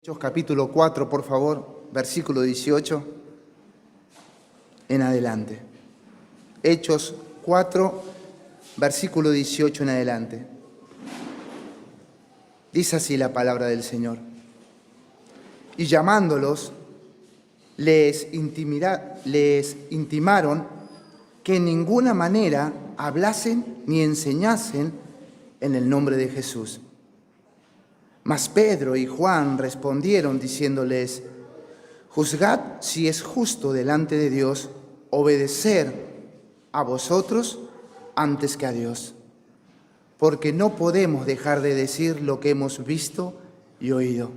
Hechos capítulo 4, por favor, versículo 18 en adelante. Hechos 4, versículo 18 en adelante. Dice así la palabra del Señor. Y llamándolos, les intimaron que en ninguna manera hablasen ni enseñasen en el nombre de Jesús. Mas Pedro y Juan respondieron diciéndoles: juzgad si es justo delante de Dios obedecer a vosotros antes que a Dios, porque no podemos dejar de decir lo que hemos visto y oído.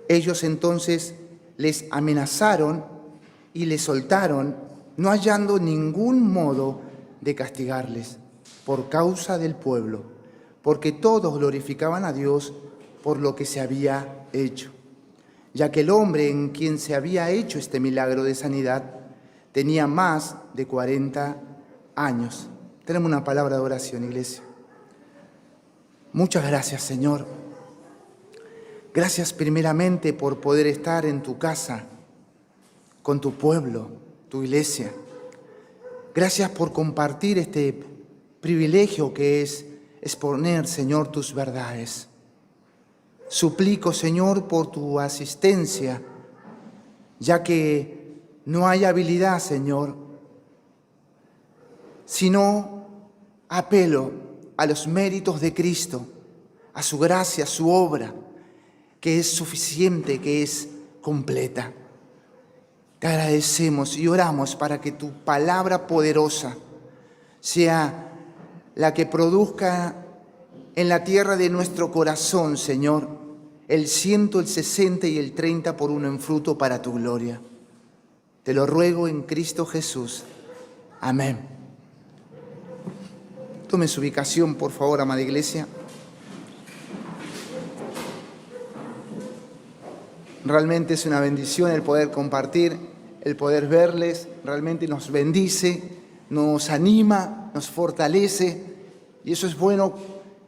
Ellos entonces les amenazaron y les soltaron, no hallando ningún modo de castigarles por causa del pueblo, porque todos glorificaban a Dios por lo que se había hecho, ya que el hombre en quien se había hecho este milagro de sanidad tenía más de 40 años. Tenemos una palabra de oración, iglesia. Muchas gracias, Señor. Gracias primeramente por poder estar en tu casa, con tu pueblo, tu iglesia. Gracias por compartir este privilegio que es exponer, Señor, tus verdades. Suplico, Señor, por tu asistencia, ya que no hay habilidad, Señor, sino apelo a los méritos de Cristo, a su gracia, a su obra, que es suficiente, que es completa. Te agradecemos y oramos para que tu palabra poderosa sea la que produzca en la tierra de nuestro corazón, Señor, el 100, el 60 y el 30 por uno en fruto para tu gloria. Te lo ruego en Cristo Jesús. Amén. Tome su ubicación, por favor, amada iglesia. Realmente es una bendición el poder compartir, el poder verles. Realmente nos bendice, nos anima, nos fortalece. Y eso es bueno,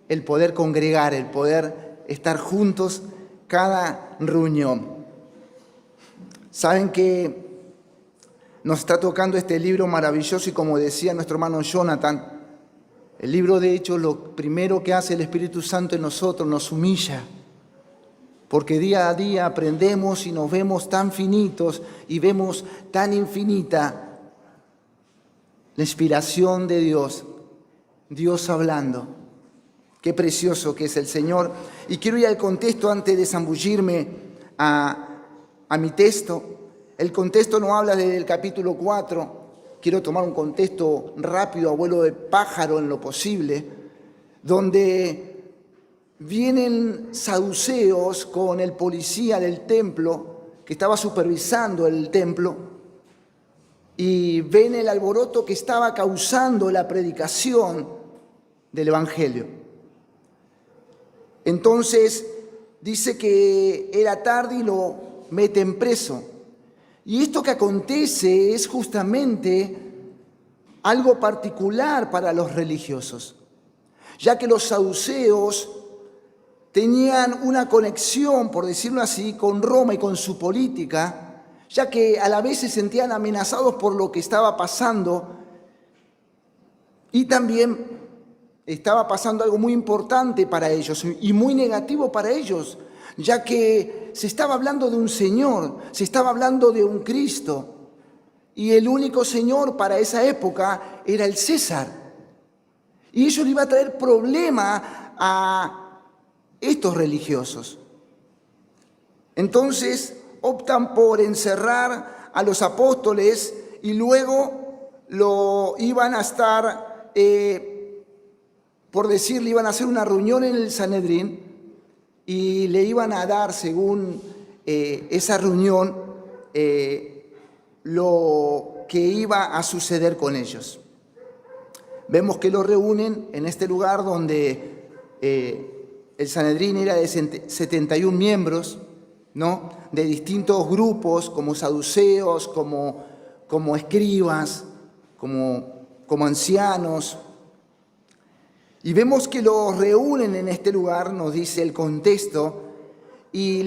el poder congregar, el poder estar juntos cada reunión. Saben que nos está tocando este libro maravilloso y, como decía nuestro hermano Jonathan, el libro de Hechos, lo primero que hace el Espíritu Santo en nosotros, nos humilla, porque día a día aprendemos y nos vemos tan finitos y vemos tan infinita la inspiración de Dios, Dios hablando. Qué precioso que es el Señor. Y quiero ir al contexto antes de zambullirme a mi texto. El contexto no habla desde el capítulo 4. Quiero tomar un contexto rápido, a vuelo de pájaro en lo posible, donde vienen saduceos con el policía del templo, que estaba supervisando el templo, y ven el alboroto que estaba causando la predicación del Evangelio. Entonces dice que era tarde y lo meten preso. Y esto que acontece es justamente algo particular para los religiosos, ya que los saduceos tenían una conexión, por decirlo así, con Roma y con su política, ya que a la vez se sentían amenazados por lo que estaba pasando, y también estaba pasando algo muy importante para ellos y muy negativo para ellos, ya que se estaba hablando de un Señor, se estaba hablando de un Cristo, y el único Señor para esa época era el César. Y eso le iba a traer problema a estos religiosos. Entonces optan por encerrar a los apóstoles y luego lo iban a estar, por decirle, iban a hacer una reunión en el Sanedrín y le iban a dar, según esa reunión, lo que iba a suceder con ellos. Vemos que lo reúnen en este lugar donde el Sanedrín era de 71 miembros, ¿no? De distintos grupos, como saduceos, como escribas, como ancianos. Y vemos que los reúnen en este lugar, nos dice el contexto, y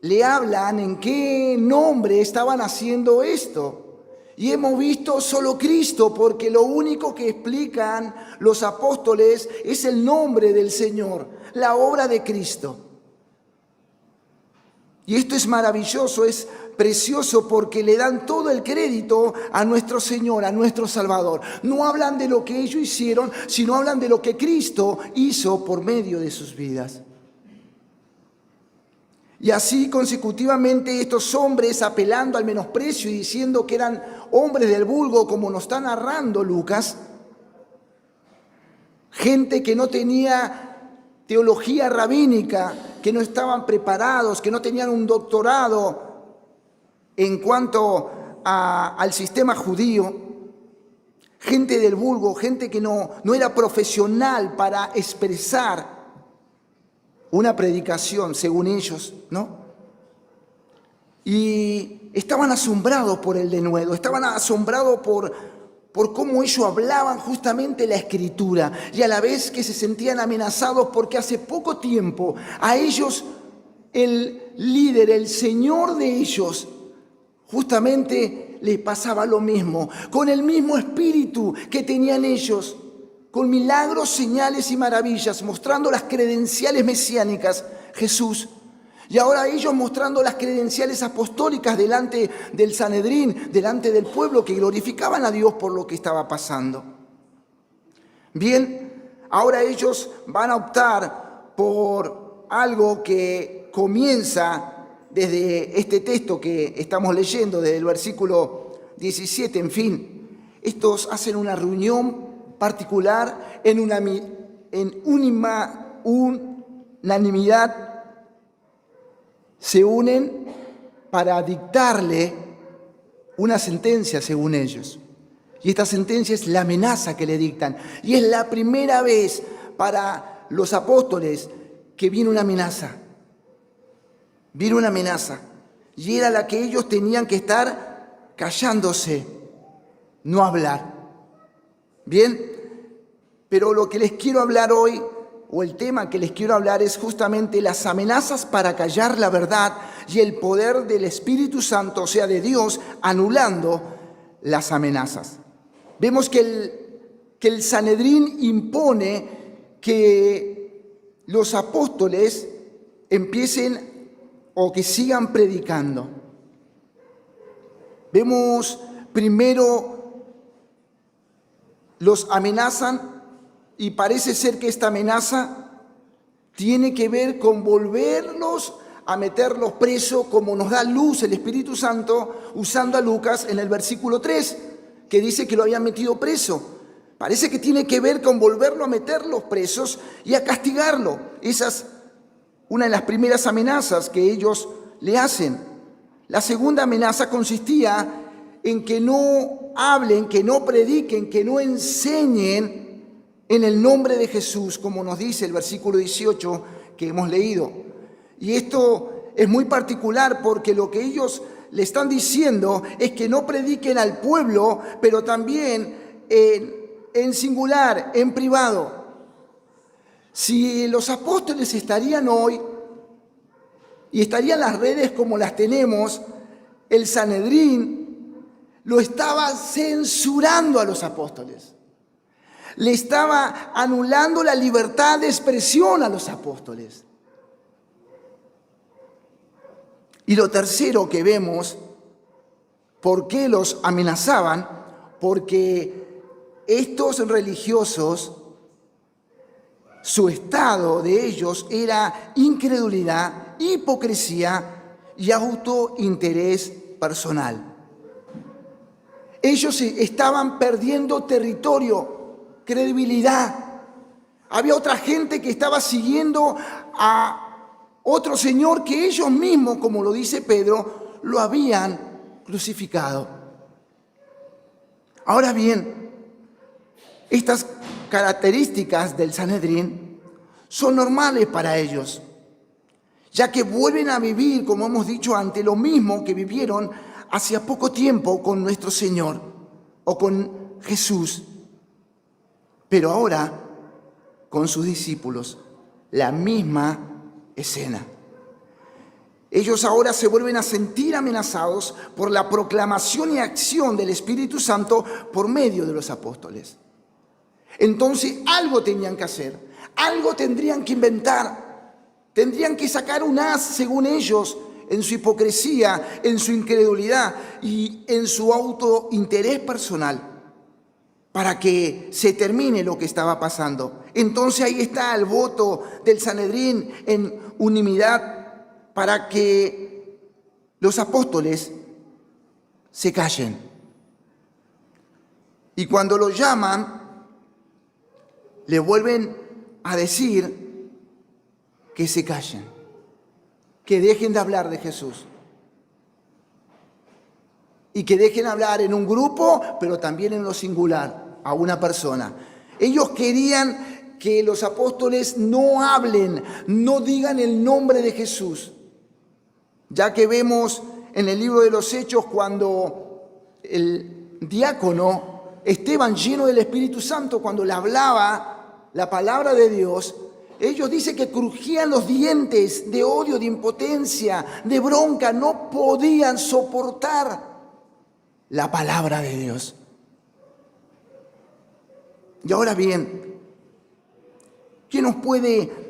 le hablan en qué nombre estaban haciendo esto. Y hemos visto solo Cristo, porque lo único que explican los apóstoles es el nombre del Señor, la obra de Cristo. Y esto es maravilloso, es precioso, porque le dan todo el crédito a nuestro Señor, a nuestro Salvador. No hablan de lo que ellos hicieron, sino hablan de lo que Cristo hizo por medio de sus vidas. Y así consecutivamente estos hombres, apelando al menosprecio y diciendo que eran hombres del vulgo, como nos está narrando Lucas, gente que no tenía teología rabínica, que no estaban preparados, que no tenían un doctorado en cuanto al sistema judío, gente del vulgo, gente que no era profesional para expresar una predicación, según ellos, ¿no? Y estaban asombrados por el denuedo, estaban asombrados por cómo ellos hablaban justamente la Escritura, y a la vez que se sentían amenazados porque hace poco tiempo a ellos el líder, el Señor de ellos, justamente les pasaba lo mismo, con el mismo espíritu que tenían ellos, con milagros, señales y maravillas, mostrando las credenciales mesiánicas, Jesús. Y ahora ellos mostrando las credenciales apostólicas delante del Sanedrín, delante del pueblo, que glorificaban a Dios por lo que estaba pasando. Bien, ahora ellos van a optar por algo que comienza desde este texto que estamos leyendo, desde el versículo 17, en fin. Estos hacen una reunión particular en unanimidad, se unen para dictarle una sentencia según ellos. Y esta sentencia es la amenaza que le dictan. Y es la primera vez para los apóstoles que viene una amenaza. Viene una amenaza. Y era la que ellos tenían que estar callándose, no hablar. Bien, pero lo que les quiero hablar hoy, o el tema que les quiero hablar, es justamente las amenazas para callar la verdad y el poder del Espíritu Santo, o sea, de Dios, anulando las amenazas. Vemos que el Sanedrín impone que los apóstoles empiecen o que sigan predicando. Vemos primero, los amenazan, y parece ser que esta amenaza tiene que ver con volverlos a meterlos presos, como nos da luz el Espíritu Santo usando a Lucas en el versículo 3, que dice que lo habían metido preso. Parece que tiene que ver con volverlo a meterlos presos y a castigarlo. Esa es una de las primeras amenazas que ellos le hacen. La segunda amenaza consistía en que no hablen, que no prediquen, que no enseñen en el nombre de Jesús, como nos dice el versículo 18 que hemos leído. Y esto es muy particular, porque lo que ellos le están diciendo es que no prediquen al pueblo, pero también en singular, en privado. Si los apóstoles estarían hoy y estarían las redes como las tenemos, el Sanedrín lo estaba censurando a los apóstoles. Le estaba anulando la libertad de expresión a los apóstoles. Y lo tercero que vemos, ¿por qué los amenazaban? Porque estos religiosos, su estado de ellos era incredulidad, hipocresía y autointerés personal. Ellos estaban perdiendo territorio, credibilidad. Había otra gente que estaba siguiendo a otro señor que ellos mismos, como lo dice Pedro, lo habían crucificado. Ahora bien, estas características del Sanedrín son normales para ellos, ya que vuelven a vivir, como hemos dicho antes, lo mismo que vivieron hacía poco tiempo con nuestro Señor o con Jesús, pero ahora con sus discípulos, la misma escena. Ellos ahora se vuelven a sentir amenazados por la proclamación y acción del Espíritu Santo por medio de los apóstoles. Entonces algo tenían que hacer, algo tendrían que inventar, tendrían que sacar un as, según ellos, en su hipocresía, en su incredulidad y en su autointerés personal, para que se termine lo que estaba pasando. Entonces ahí está el voto del Sanedrín en unanimidad para que los apóstoles se callen. Y cuando los llaman, le vuelven a decir que se callen, que dejen de hablar de Jesús. Y que dejen hablar en un grupo, pero también en lo singular, a una persona. Ellos querían que los apóstoles no hablen, no digan el nombre de Jesús. Ya que vemos en el libro de los Hechos cuando el diácono Esteban, lleno del Espíritu Santo, cuando le hablaba la palabra de Dios, ellos dicen que crujían los dientes de odio, de impotencia, de bronca, no podían soportar la palabra de Dios. Y ahora bien, ¿qué nos puede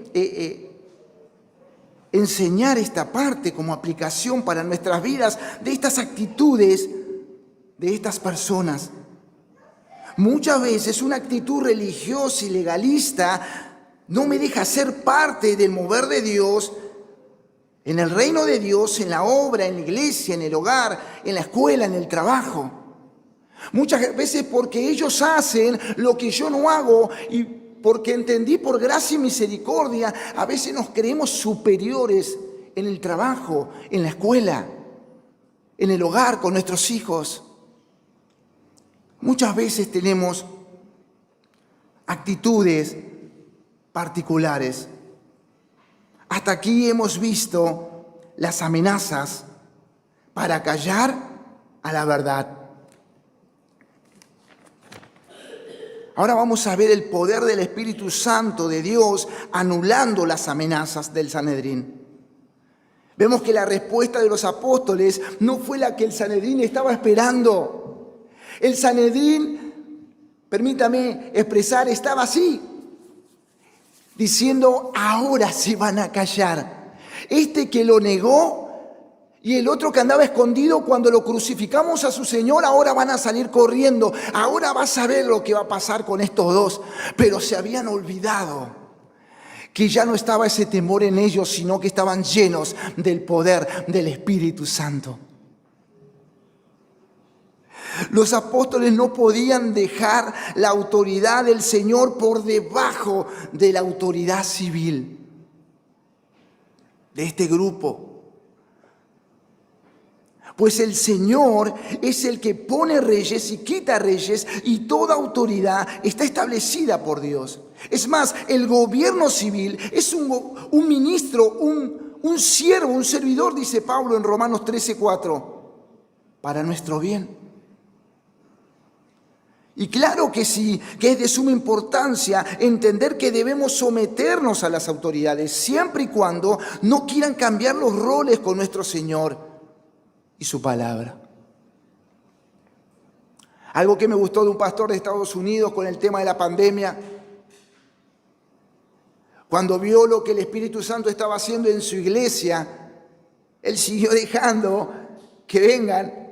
enseñar esta parte como aplicación para nuestras vidas de estas actitudes de estas personas? Muchas veces una actitud religiosa y legalista no me deja ser parte del mover de Dios en el reino de Dios, en la obra, en la iglesia, en el hogar, en la escuela, en el trabajo. Muchas veces porque ellos hacen lo que yo no hago y porque entendí por gracia y misericordia, a veces nos creemos superiores en el trabajo, en la escuela, en el hogar, con nuestros hijos. Muchas veces tenemos actitudes particulares. Hasta aquí hemos visto las amenazas para callar a la verdad. Ahora vamos a ver el poder del Espíritu Santo de Dios anulando las amenazas del Sanedrín. Vemos que la respuesta de los apóstoles no fue la que el Sanedrín estaba esperando. El Sanedrín, permítame expresar, estaba así, diciendo, ahora se van a callar. Este que lo negó y el otro que andaba escondido cuando lo crucificamos a su Señor, ahora van a salir corriendo. Ahora vas a ver lo que va a pasar con estos dos. Pero se habían olvidado que ya no estaba ese temor en ellos, sino que estaban llenos del poder del Espíritu Santo. Los apóstoles no podían dejar la autoridad del Señor por debajo de la autoridad civil de este grupo. Pues el Señor es el que pone reyes y quita reyes, y toda autoridad está establecida por Dios. Es más, el gobierno civil es un ministro, un siervo, un servidor, dice Pablo en Romanos 13:4, para nuestro bien. Y claro que sí, que es de suma importancia entender que debemos someternos a las autoridades, siempre y cuando no quieran cambiar los roles con nuestro Señor y su palabra. Algo que me gustó de un pastor de Estados Unidos con el tema de la pandemia, cuando vio lo que el Espíritu Santo estaba haciendo en su iglesia, él siguió dejando que vengan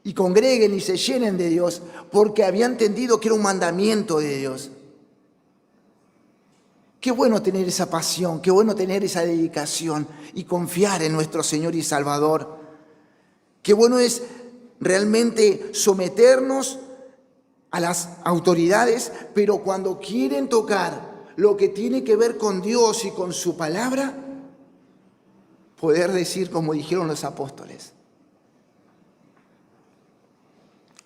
y congreguen y se llenen de Dios, porque había entendido que era un mandamiento de Dios. Qué bueno tener esa pasión, qué bueno tener esa dedicación y confiar en nuestro Señor y Salvador. Qué bueno es realmente someternos a las autoridades, pero cuando quieren tocar lo que tiene que ver con Dios y con su palabra, poder decir como dijeron los apóstoles.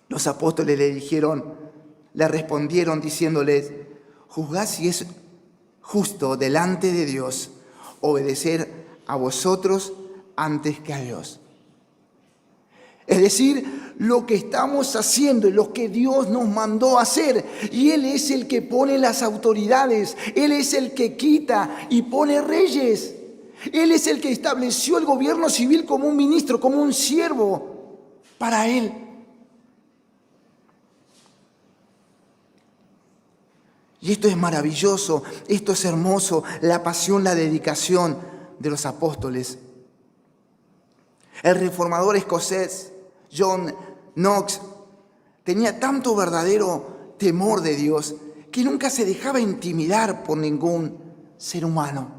Los apóstoles le respondieron diciéndoles, juzgad si es justo delante de Dios obedecer a vosotros antes que a Dios. Es decir, lo que estamos haciendo es lo que Dios nos mandó a hacer. Y Él es el que pone las autoridades. Él es el que quita y pone reyes. Él es el que estableció el gobierno civil como un ministro, como un siervo para Él. Y esto es maravilloso, esto es hermoso, la pasión, la dedicación de los apóstoles. El reformador escocés John Knox tenía tanto verdadero temor de Dios que nunca se dejaba intimidar por ningún ser humano.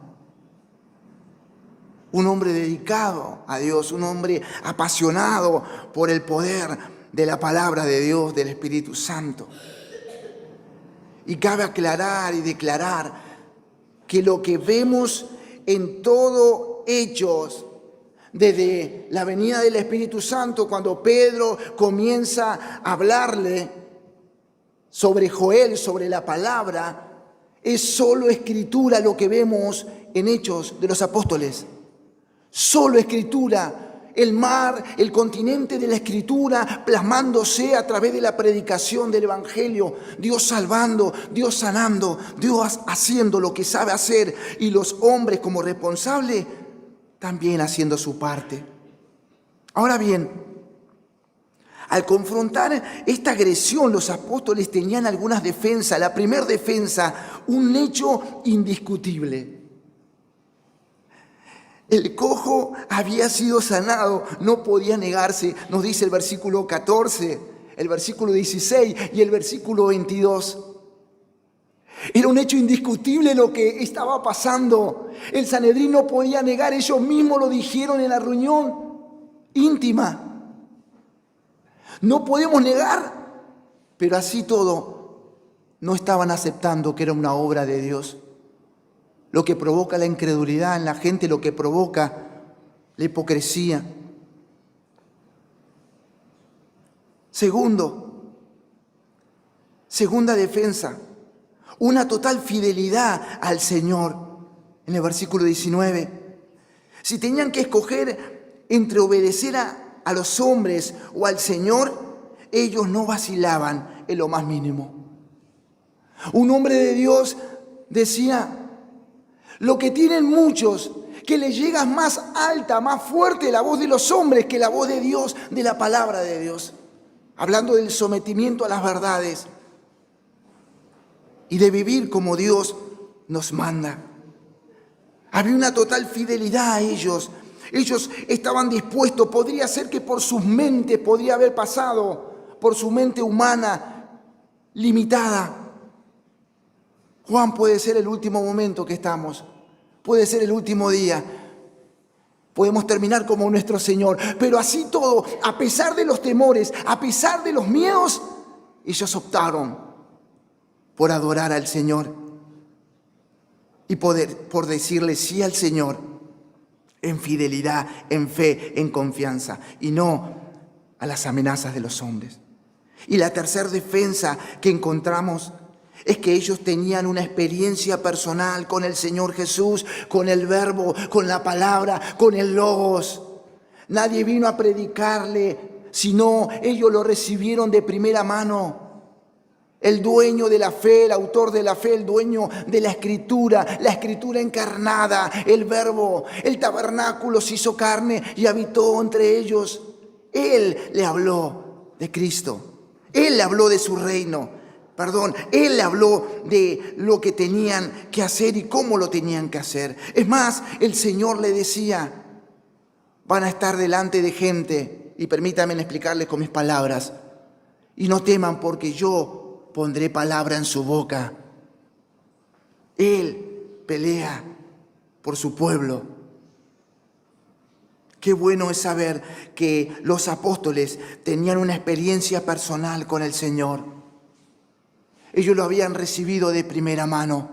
Un hombre dedicado a Dios, un hombre apasionado por el poder de la palabra de Dios, del Espíritu Santo. Y cabe aclarar y declarar que lo que vemos en todo Hechos, desde la venida del Espíritu Santo, cuando Pedro comienza a hablarle sobre Joel, sobre la palabra, es solo escritura lo que vemos en Hechos de los Apóstoles. Solo escritura. El mar, el continente de la Escritura plasmándose a través de la predicación del Evangelio. Dios salvando, Dios sanando, Dios haciendo lo que sabe hacer y los hombres como responsables también haciendo su parte. Ahora bien, al confrontar esta agresión, los apóstoles tenían algunas defensas. La primera defensa, un hecho indiscutible. El cojo había sido sanado, no podía negarse, nos dice el versículo 14, el versículo 16 y el versículo 22. Era un hecho indiscutible lo que estaba pasando. El Sanedrín no podía negar, ellos mismos lo dijeron en la reunión íntima. No podemos negar, pero así todo no estaban aceptando que era una obra de Dios. Lo que provoca la incredulidad en la gente, lo que provoca la hipocresía. Segunda defensa, una total fidelidad al Señor. En el versículo 19, si tenían que escoger entre obedecer a los hombres o al Señor, ellos no vacilaban en lo más mínimo. Un hombre de Dios decía: lo que tienen muchos, que les llega más alta, más fuerte la voz de los hombres que la voz de Dios, de la palabra de Dios. Hablando del sometimiento a las verdades y de vivir como Dios nos manda. Había una total fidelidad a ellos. Ellos estaban dispuestos, podría ser que por sus mentes, podría haber pasado, por su mente humana limitada. Juan, puede ser el último momento que estamos, puede ser el último día, podemos terminar como nuestro Señor, pero así todo, a pesar de los temores, a pesar de los miedos, ellos optaron por adorar al Señor y por decirle sí al Señor en fidelidad, en fe, en confianza y no a las amenazas de los hombres. Y la tercera defensa que encontramos es que ellos tenían una experiencia personal con el Señor Jesús, con el Verbo, con la palabra, con el Logos. Nadie vino a predicarle, sino ellos lo recibieron de primera mano. El dueño de la fe, el autor de la fe, el dueño de la escritura encarnada, el Verbo, el tabernáculo se hizo carne y habitó entre ellos. Él le habló de Cristo, Él le habló de su reino. Él le habló de lo que tenían que hacer y cómo lo tenían que hacer. Es más, el Señor le decía: van a estar delante de gente, y permítanme explicarles con mis palabras, y no teman porque yo pondré palabra en su boca. Él pelea por su pueblo. Qué bueno es saber que los apóstoles tenían una experiencia personal con el Señor. Ellos lo habían recibido de primera mano.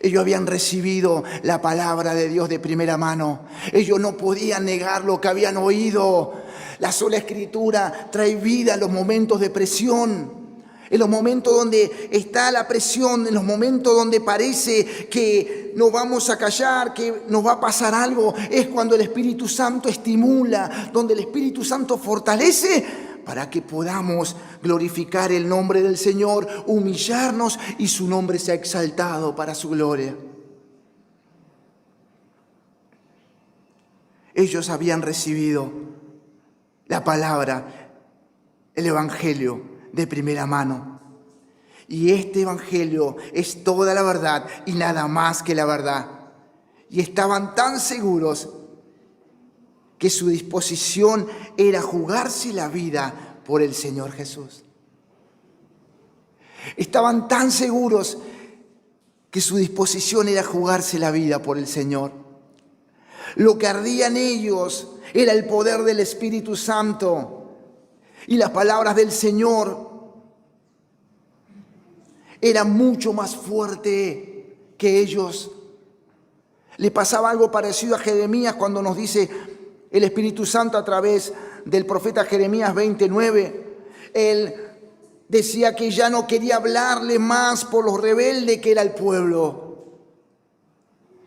Ellos habían recibido la palabra de Dios de primera mano. Ellos no podían negar lo que habían oído. La sola escritura trae vida en los momentos de presión. En los momentos donde está la presión, en los momentos donde parece que nos vamos a callar, que nos va a pasar algo, es cuando el Espíritu Santo estimula, donde el Espíritu Santo fortalece para que podamos glorificar el nombre del Señor, humillarnos y su nombre sea exaltado para su gloria. ellos habían recibido la palabra, el Evangelio de primera mano. Y este Evangelio es toda la verdad y nada más que la verdad. Y estaban tan seguros que su disposición era jugarse la vida por el Señor Jesús. Estaban tan seguros que su disposición era jugarse la vida por el Señor. Lo que ardía en ellos era el poder del Espíritu Santo. Y las palabras del Señor eran mucho más fuertes que ellos. Le pasaba algo parecido a Jeremías cuando nos dice el Espíritu Santo a través del profeta Jeremías 29. Él decía que ya no quería hablarle más por lo rebelde que era el pueblo.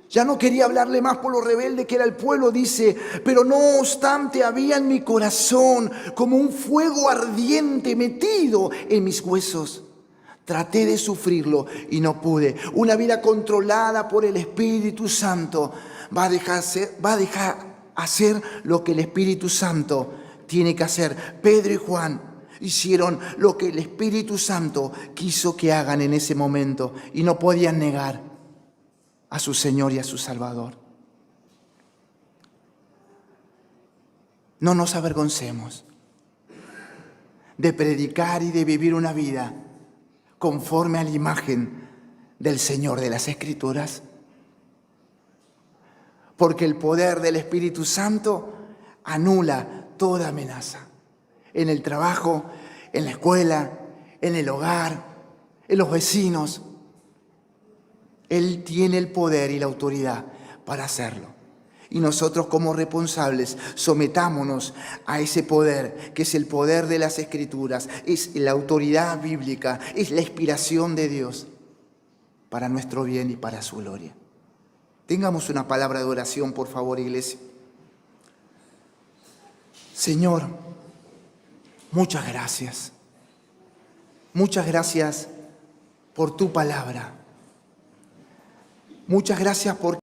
Ya no quería hablarle más por lo rebelde que era el pueblo, dice, pero no obstante había en mi corazón como un fuego ardiente metido en mis huesos. Traté de sufrirlo y no pude. Una vida controlada por el Espíritu Santo va a dejar hacer lo que el Espíritu Santo tiene que hacer. Pedro y Juan hicieron lo que el Espíritu Santo quiso que hagan en ese momento y no podían negar a su Señor y a su Salvador. No nos avergoncemos de predicar y de vivir una vida conforme a la imagen del Señor de las Escrituras. Porque el poder del Espíritu Santo anula toda amenaza. En el trabajo, en la escuela, en el hogar, en los vecinos. Él tiene el poder y la autoridad para hacerlo. Y nosotros como responsables sometámonos a ese poder, que es el poder de las Escrituras, es la autoridad bíblica, es la inspiración de Dios para nuestro bien y para su gloria. Tengamos una palabra de oración, por favor, iglesia. Señor, muchas gracias. Muchas gracias por tu palabra. Muchas gracias por